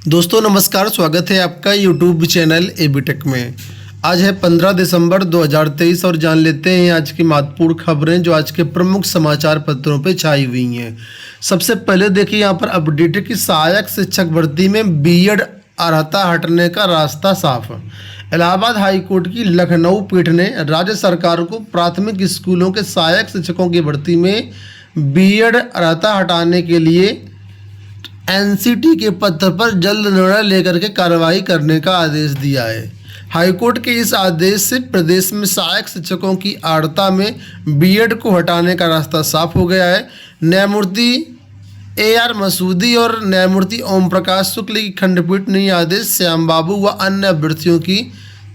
दोस्तों नमस्कार, स्वागत है आपका यूट्यूब चैनल एबीटेक में। आज है 15 दिसंबर 2023 और जान लेते हैं आज की महत्वपूर्ण खबरें जो आज के प्रमुख समाचार पत्रों पे छाई हुई हैं। सबसे पहले देखिए यहाँ पर अपडेट है कि सहायक शिक्षक भर्ती में बीएड अर्हता हटने का रास्ता साफ। इलाहाबाद हाईकोर्ट की लखनऊ पीठ ने राज्य सरकार को प्राथमिक स्कूलों के सहायक शिक्षकों की भर्ती में बीएड अर्हता हटाने के लिए एनसीटी के पत्र पर जल्द निर्णय लेकर के कार्रवाई करने का आदेश दिया है। हाईकोर्ट के इस आदेश से प्रदेश में सहायक शिक्षकों की अर्हता में बीएड को हटाने का रास्ता साफ हो गया है। न्यायमूर्ति AR मसूदी और न्यायमूर्ति ओम प्रकाश शुक्ल की खंडपीठ ने यह आदेश श्याम बाबू व अन्य अभ्यर्थियों की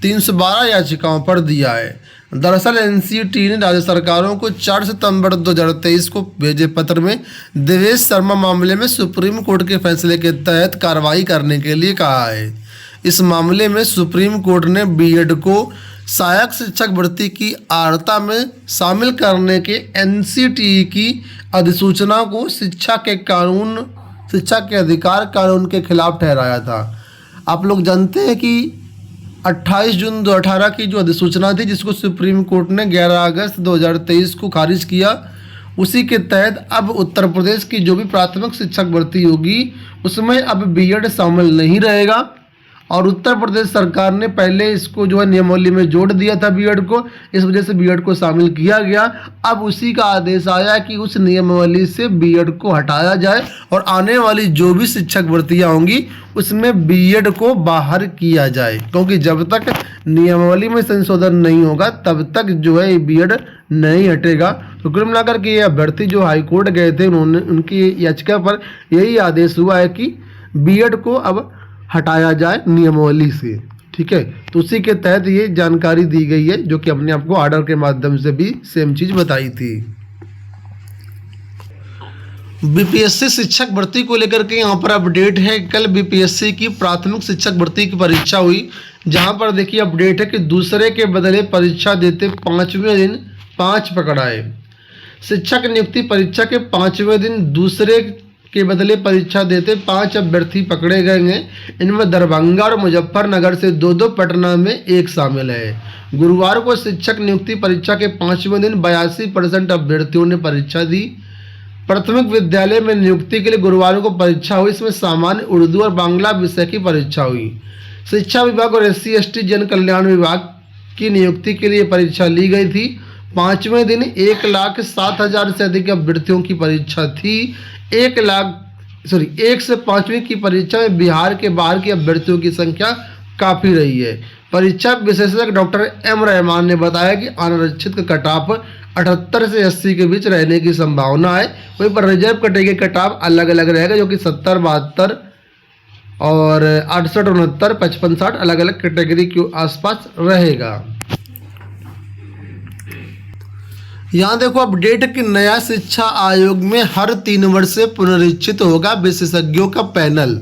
312 याचिकाओं पर दिया है। दरअसल एनसीटी ने राज्य सरकारों को 4 सितंबर 2023 को भेजे पत्र में देवेश शर्मा मामले में सुप्रीम कोर्ट के फैसले के तहत कार्रवाई करने के लिए कहा है। इस मामले में सुप्रीम कोर्ट ने बीएड को सहायक शिक्षक भर्ती की अर्हता में शामिल करने के एनसीटी की अधिसूचना को शिक्षा के अधिकार कानून के खिलाफ ठहराया था। आप लोग जानते हैं कि 28 जून 2018 की जो अधिसूचना थी जिसको सुप्रीम कोर्ट ने 11 अगस्त 2023 को खारिज किया, उसी के तहत अब उत्तर प्रदेश की जो भी प्राथमिक शिक्षक भर्ती होगी उसमें अब बीएड शामिल नहीं रहेगा। और उत्तर प्रदेश सरकार ने पहले इसको जो है नियमावली में जोड़ दिया था बीएड को, इस वजह से बीएड को शामिल किया गया। अब उसी का आदेश आया कि उस नियमावली से बीएड को हटाया जाए और आने वाली जो भी शिक्षक भर्तियां होंगी उसमें बीएड को बाहर किया जाए, क्योंकि जब तक नियमावली में संशोधन नहीं होगा तब तक जो है बीएड नहीं हटेगा। तो कुल मिलाकर के ये अभ्यर्थी जो हाईकोर्ट गए थे उनकी याचिका पर यही आदेश हुआ है कि बीएड को अब हटाया जाए नियमावली से। ठीक है, तो उसी के तहत ये जानकारी दी गई है जो कि हमने आपको ऑर्डर के माध्यम से भी सेम चीज बताई थी। बीपीएससी शिक्षक भर्ती को लेकर के यहाँ पर अपडेट है। कल बीपीएससी की प्राथमिक शिक्षक भर्ती की परीक्षा हुई, जहाँ पर देखिए अपडेट है कि दूसरे के बदले परीक्षा देते 5वें दिन 5 पकड़ाए। शिक्षक नियुक्ति परीक्षा के 5वें दिन दूसरे के बदले परीक्षा देते 5 अभ्यर्थी पकड़े गए हैं। इनमें दरभंगा और मुजफ्फरनगर से 2-2, पटना में 1 शामिल है। गुरुवार को शिक्षक नियुक्ति परीक्षा के 5वें दिन 82% अभ्यर्थियों ने परीक्षा दी। प्राथमिक विद्यालय में नियुक्ति के लिए गुरुवार को परीक्षा हुई। इसमें सामान्य, उर्दू और बांग्ला विषय की परीक्षा हुई। शिक्षा विभाग और SC/ST जन कल्याण विभाग की नियुक्ति के लिए परीक्षा ली गई थी। 5वें दिन 1,07,000 से अधिक अभ्यर्थियों की परीक्षा थी। 1 से 5वीं की परीक्षा में बिहार के बाहर के अभ्यर्थियों की संख्या काफ़ी रही है। परीक्षा विशेषज्ञ डॉक्टर M रहमान ने बताया कि अनारक्षित का कट-ऑफ 78 से 80 के बीच रहने की संभावना है। वहीं पर रिजर्व कैटेगरी का कट-ऑफ अलग अलग रहेगा, जो कि 70, 72 और 68, 69, 55, 60 अलग अलग कैटेगरी के आसपास रहेगा। यहाँ देखो अपडेट कि नया शिक्षा आयोग में हर 3 वर्ष से पुनरीक्षित होगा विशेषज्ञों का पैनल।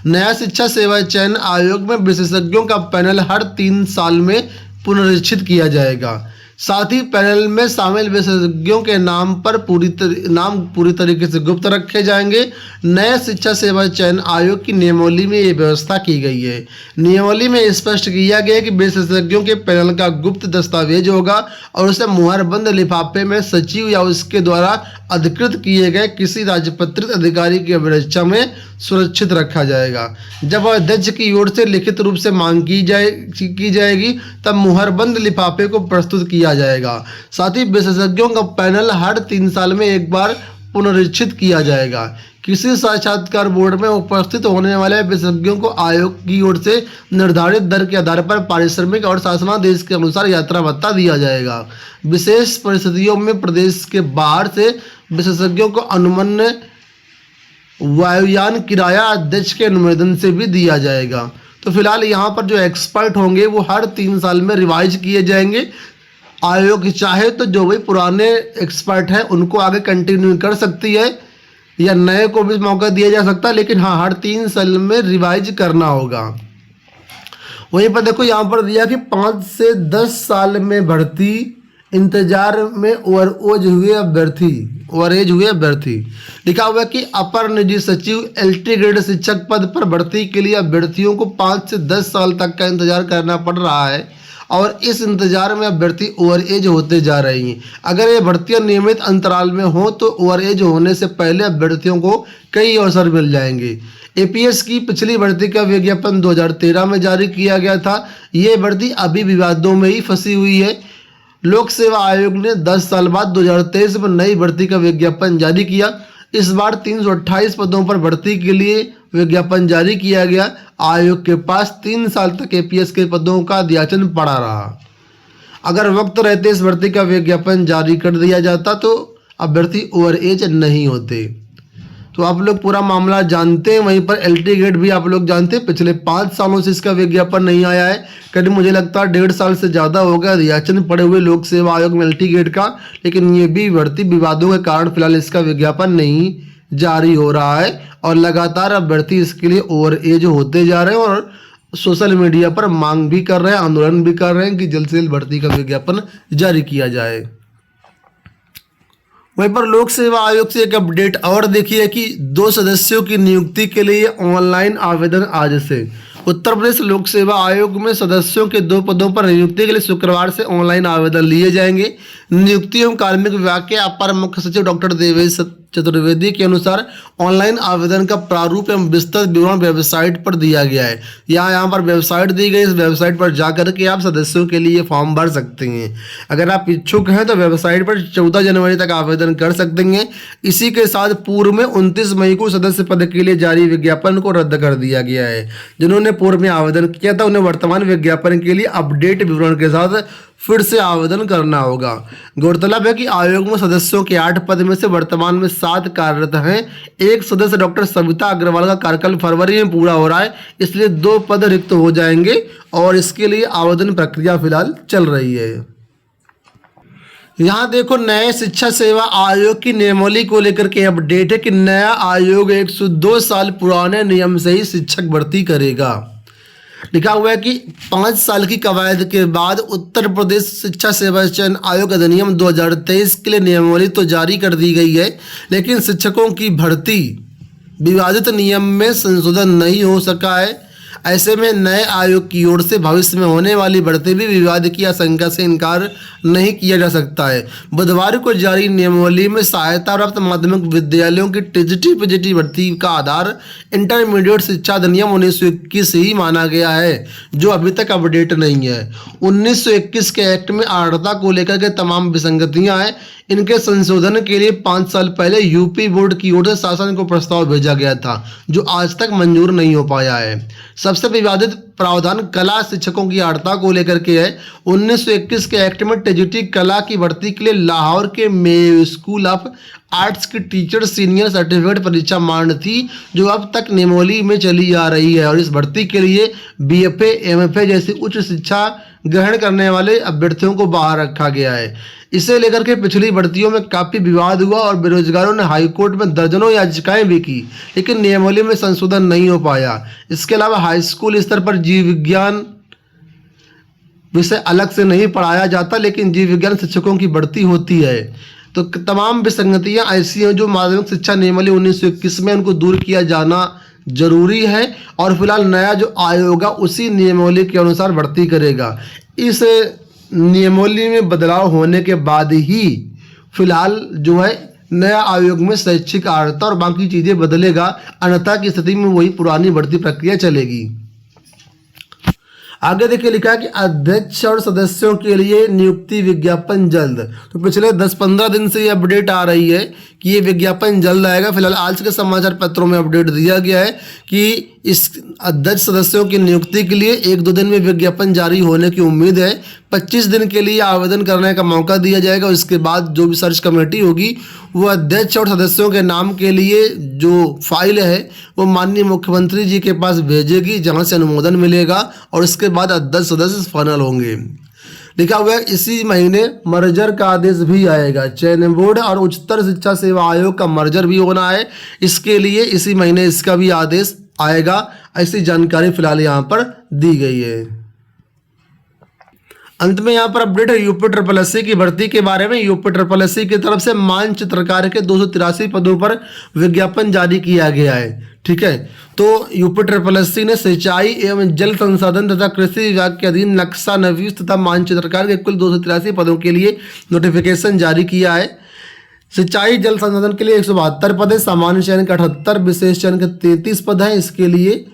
नया शिक्षा सेवा चयन आयोग में विशेषज्ञों का पैनल हर 3 साल में पुनरीक्षित किया जाएगा। साथ ही पैनल में शामिल विशेषज्ञों के नाम पूरी तरीके से गुप्त रखे जाएंगे। नए शिक्षा सेवा चयन आयोग की नियमावली में ये व्यवस्था की गई है। नियमावली में स्पष्ट किया गया है कि विशेषज्ञों के पैनल का गुप्त दस्तावेज होगा और उसे मुहरबंद लिफाफे में सचिव या उसके द्वारा अधिकृत किए गए किसी राजपत्रित अधिकारी की अध्यक्षता में सुरक्षित रखा जाएगा। जब अध्यक्ष की ओर से लिखित रूप से मांग की जाएगी तब मुहरबंद लिफाफे को प्रस्तुत किया जाएगा। साथ ही विशेषज्ञों का पैनल हर 3 साल में एक बार पुनरीक्षित किया जाएगा। किसी साक्षात्कार बोर्ड में उपस्थित होने वाले विशेषज्ञों को आयोग की ओर से निर्धारित दर के आधार पर पारिश्रमिक और शासनादेश के अनुसार यात्रा भत्ता दिया जाएगा। विशेष परिस्थितियों में प्रदेश के बाहर से विशेषज्ञों को अनुमन्य वायुयान किराया अध्यक्ष के अनुमोदन से भी दिया जाएगा। तो फिलहाल यहाँ पर जो एक्सपर्ट होंगे वो हर 3 साल में रिवाइज किए जाएंगे। आयोग चाहे तो जो भी पुराने एक्सपर्ट हैं उनको आगे कंटिन्यू कर सकती है या नए को भी मौका दिया जा सकता है, लेकिन हाँ हर 3 साल में रिवाइज करना होगा। वहीं पर देखो यहाँ पर दिया कि 5 से 10 साल में भर्ती इंतजार में ओवरेज हुए अभ्यर्थी। लिखा हुआ है कि अपर निजी सचिव एलटी ग्रेड शिक्षक पद पर भर्ती के लिए अभ्यर्थियों को 5 से 10 साल तक का इंतजार करना पड़ रहा है और इस इंतजार में अभ्यर्थी ओवर एज होते जा रही हैं। अगर ये भर्तियां नियमित अंतराल में हो तो ओवर एज होने से पहले अभ्यर्थियों को कई अवसर मिल जाएंगे। एपीएस की पिछली भर्ती का विज्ञापन 2013 में जारी किया गया था। ये भर्ती अभी विवादों में ही फंसी हुई है। लोक सेवा आयोग ने 10 साल बाद 2023 में नई भर्ती का विज्ञापन जारी किया। इस बार 328 पदों पर भर्ती के लिए विज्ञापन जारी किया गया। आयोग के पास 3 साल तक एपीएस के पदों का अध्याचन पड़ा रहा। अगर वक्त रहते इस भर्ती का विज्ञापन जारी कर दिया जाता तो अभ्यर्थी ओवर एज नहीं होते। तो आप लोग पूरा मामला जानते हैं। वहीं पर एलटी ग्रेड भी आप लोग जानते हैं, पिछले 5 सालों से इसका विज्ञापन नहीं आया है। करीब मुझे लगता है 1.5 साल से ज़्यादा हो गया अध्याचन पड़े हुए लोक सेवा आयोग में एलटी ग्रेड का, लेकिन ये भी भर्ती विवादों के कारण फिलहाल इसका विज्ञापन नहीं जारी हो रहा है और लगातार अभ्यर्थी इसके लिए ओवर एज होते जा रहे हैं और सोशल मीडिया पर मांग भी कर रहे हैं, आंदोलन भी कर रहे हैं कि जल्द से जल्द भर्ती का विज्ञापन जारी किया जाए। वहीं पर लोक सेवा आयोग से एक अपडेट और देखिए कि 2 सदस्यों की नियुक्ति के लिए ऑनलाइन आवेदन आज से। उत्तर प्रदेश लोक सेवा आयोग में सदस्यों के 2 पदों पर नियुक्ति के लिए शुक्रवार से ऑनलाइन आवेदन लिए जाएंगे। नियुक्ति एवं कार्मिक विभाग के अपर मुख्य सचिव डॉक्टर देवेश चतुर्वेदी के अनुसार ऑनलाइन आवेदन का प्रारूप एवं विस्तृत विवरण वेबसाइट पर दिया गया है। यहाँ पर वेबसाइट दी गई, इस वेबसाइट पर जाकर के आप सदस्यों के लिए फॉर्म भर सकते हैं। अगर आप इच्छुक हैं तो वेबसाइट पर 14 जनवरी तक आवेदन कर सकते हैं। इसी के साथ पूर्व में 29 मई को सदस्य पद के लिए जारी विज्ञापन को रद्द कर दिया गया है। जिन्होंने पूर्व में आवेदन किया था उन्हें वर्तमान विज्ञापन के लिए अपडेट विवरण के साथ फिर से आवेदन करना होगा। गौरतलब है कि आयोग में सदस्यों के 8 पद में से वर्तमान में 7 कार्यरत हैं। एक सदस्य डॉक्टर सविता अग्रवाल का कार्यकाल फरवरी में पूरा हो रहा है, इसलिए 2 पद रिक्त हो जाएंगे और इसके लिए आवेदन प्रक्रिया फिलहाल चल रही है। यहाँ देखो नए शिक्षा सेवा आयोग की नियमावली को लेकर के अपडेट है कि नया आयोग 102 साल पुराने नियम से ही शिक्षक भर्ती करेगा। लिखा हुआ है कि 5 साल की कवायद के बाद उत्तर प्रदेश शिक्षा सेवा चयन आयोग अधिनियम 2023 के लिए नियमावली तो जारी कर दी गई है, लेकिन शिक्षकों की भर्ती विवादित नियम में संशोधन नहीं हो सका है। ऐसे में नए आयोग की ओर से भविष्य में होने वाली भर्ती भी विवाद की आशंका से इनकार नहीं किया जा सकता है। बुधवार को जारी नियमावली में सहायता प्राप्त माध्यमिक विद्यालयों की टीजीटी पीजीटी भर्ती का आधार इंटरमीडिएट शिक्षा अधिनियम 1921 ही माना गया है, जो अभी तक अपडेट नहीं है। 1921 के एक्ट में आर्द्रता को लेकर के तमाम विसंगतियां हैं। इनके संशोधन के लिए 5 साल पहले यूपी बोर्ड की ओर से शासन को प्रस्ताव भेजा गया था, जो आज तक मंजूर नहीं हो पाया है। सबसे विवादित प्रावधान कला शिक्षकों की आर्द्रता को लेकर के है। 1921 के एक्ट में टीजीटी कला की भर्ती के लिए लाहौर के मेयो स्कूल ऑफ आर्ट्स की टीचर सीनियर सर्टिफिकेट परीक्षा मान्य थी, जो अब तक नियमावली में चली आ रही है और इस भर्ती के लिए बीएफए एमएफए जैसी उच्च शिक्षा ग्रहण करने वाले अभ्यर्थियों को बाहर रखा गया है। इसे लेकर के पिछली भर्तियों में काफ़ी विवाद हुआ और बेरोजगारों ने हाईकोर्ट में दर्जनों याचिकाएं भी की, लेकिन नियमावली में संशोधन नहीं हो पाया। इसके अलावा हाई स्कूल स्तर पर जीव विज्ञान विषय अलग से नहीं पढ़ाया जाता, लेकिन जीव विज्ञान शिक्षकों की भर्ती होती है। तो तमाम विसंगतियां ऐसी हैं जो माध्यमिक शिक्षा नियमावली 1921 में उनको दूर किया जाना जरूरी है और फिलहाल नया जो आयोग है उसी नियमावली के अनुसार भर्ती करेगा। इस नियमावली में बदलाव होने के बाद ही फिलहाल जो है नया आयोग में शैक्षिक आर्हता और बाकी चीज़ें बदलेगा, अन्यथा की स्थिति में वही पुरानी भर्ती प्रक्रिया चलेगी। आगे देखिए लिखा है कि अध्यक्ष और सदस्यों के लिए नियुक्ति विज्ञापन जल्द। तो पिछले 10-15 दिन से ये अपडेट आ रही है कि ये विज्ञापन जल्द आएगा। फिलहाल आज के समाचार पत्रों में अपडेट दिया गया है कि इस अध्यक्ष सदस्यों की नियुक्ति के लिए 1-2 दिन में विज्ञापन जारी होने की उम्मीद है। 25 दिन के लिए आवेदन करने का मौका दिया जाएगा। उसके बाद जो भी सर्च कमेटी होगी वो अध्यक्ष और सदस्यों के नाम के लिए जो फाइल है वो माननीय मुख्यमंत्री जी के पास भेजेगी, जहां से अनुमोदन मिलेगा और इसके बाद अध्यक्ष सदस्य फाइनल होंगे। लिखा हुआ है इसी महीने मर्जर का आदेश भी आएगा। चयन बोर्ड और उच्चतर शिक्षा सेवा आयोग का मर्जर भी होना है, इसके लिए इसी महीने इसका भी आदेश आएगा। ऐसी जानकारी फिलहाल यहाँ पर दी गई है। अंत में यहाँ पर अपडेट है यूपी ट्रिपल एससी की भर्ती के बारे में। यूपी ट्रिपल एससी की तरफ से मानचित्रकार के 283 पदों पर विज्ञापन जारी किया गया है। ठीक है, तो यूपी ट्रिपल एससी ने सिंचाई एवं जल संसाधन तथा कृषि विभाग के अधीन नक्शा नवीस तथा मानचित्रकार के कुल 283 पदों के लिए नोटिफिकेशन जारी किया है। सिंचाई जल संसाधन के लिए 172 पद है, सामान्य चयन के 78, विशेष चयन के 33 पद हैं। इसके लिए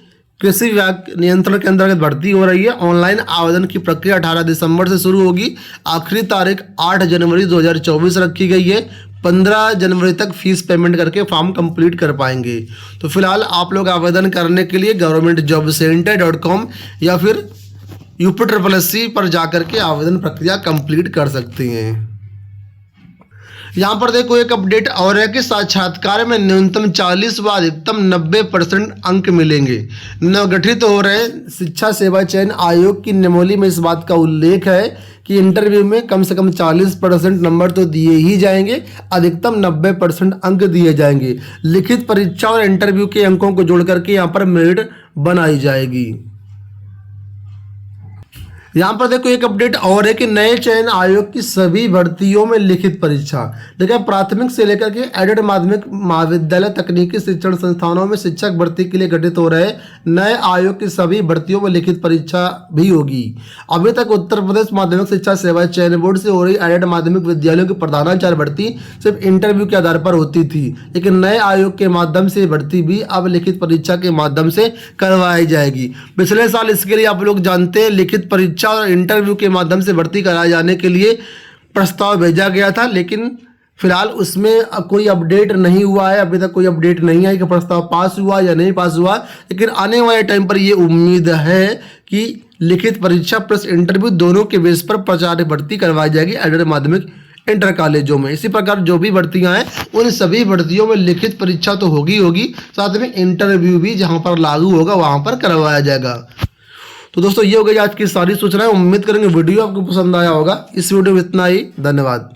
कृषि विभाग नियंत्रण के अंतर्गत भर्ती हो रही है। ऑनलाइन आवेदन की प्रक्रिया 18 दिसंबर से शुरू होगी। आखिरी तारीख 8 जनवरी 2024 रखी गई है। 15 जनवरी तक फीस पेमेंट करके फॉर्म कंप्लीट कर पाएंगे। तो फिलहाल आप लोग आवेदन करने के लिए governmentjobcenter.com या फिर यूपी ट्रिपल एससी पर जाकर के आवेदन प्रक्रिया कंप्लीट कर सकते हैं। यहाँ पर देखो एक अपडेट और है कि साक्षात्कार में न्यूनतम 40 व अधिकतम 90% अंक मिलेंगे। नवगठित हो रहे शिक्षा सेवा चयन आयोग की नियमावली में इस बात का उल्लेख है कि इंटरव्यू में कम से कम 40% नंबर तो दिए ही जाएंगे, अधिकतम 90% अंक दिए जाएंगे। लिखित परीक्षा और इंटरव्यू के अंकों को जोड़ करके यहाँ पर मेरिट बनाई जाएगी। यहाँ पर देखो एक अपडेट और है कि नए चयन आयोग की सभी भर्तियों में लिखित परीक्षा, देखिए प्राथमिक से लेकर के एडेड माध्यमिक महाविद्यालय तकनीकी शिक्षण संस्थानों में शिक्षक भर्ती के लिए गठित हो रहे नए आयोग की सभी भर्तियों में लिखित परीक्षा भी होगी। अभी तक उत्तर प्रदेश माध्यमिक शिक्षा सेवा चयन बोर्ड से हो रही एडेड माध्यमिक विद्यालयों की प्रधानाचार्य भर्ती सिर्फ इंटरव्यू के आधार पर होती थी, लेकिन नए आयोग के माध्यम से भर्ती भी अब लिखित परीक्षा के माध्यम से करवाई जाएगी। पिछले साल इसके लिए आप लोग जानते हैं लिखित परीक्षा और इंटरव्यू के माध्यम से भर्ती कराए जाने के लिए प्रस्ताव भेजा गया था, लेकिन फिलहाल उसमें कोई अपडेट नहीं हुआ है। अभी तक कोई अपडेट नहीं आई कि प्रस्ताव पास हुआ या नहीं पास हुआ, लेकिन आने वाले टाइम पर ये उम्मीद है कि लिखित परीक्षा प्लस इंटरव्यू दोनों के बेस पर प्राचार्य भर्ती करवाई जाएगी एडेड माध्यमिक इंटर कॉलेजों में। इसी प्रकार जो भी भर्तियां हैं उन सभी भर्तियों में लिखित परीक्षा तो होगी, साथ में इंटरव्यू भी जहां पर लागू होगा वहां पर करवाया जाएगा। तो दोस्तों ये हो गई आज की सारी सूचनाएं। उम्मीद करेंगे वीडियो आपको पसंद आया होगा। इस वीडियो में इतना ही, धन्यवाद।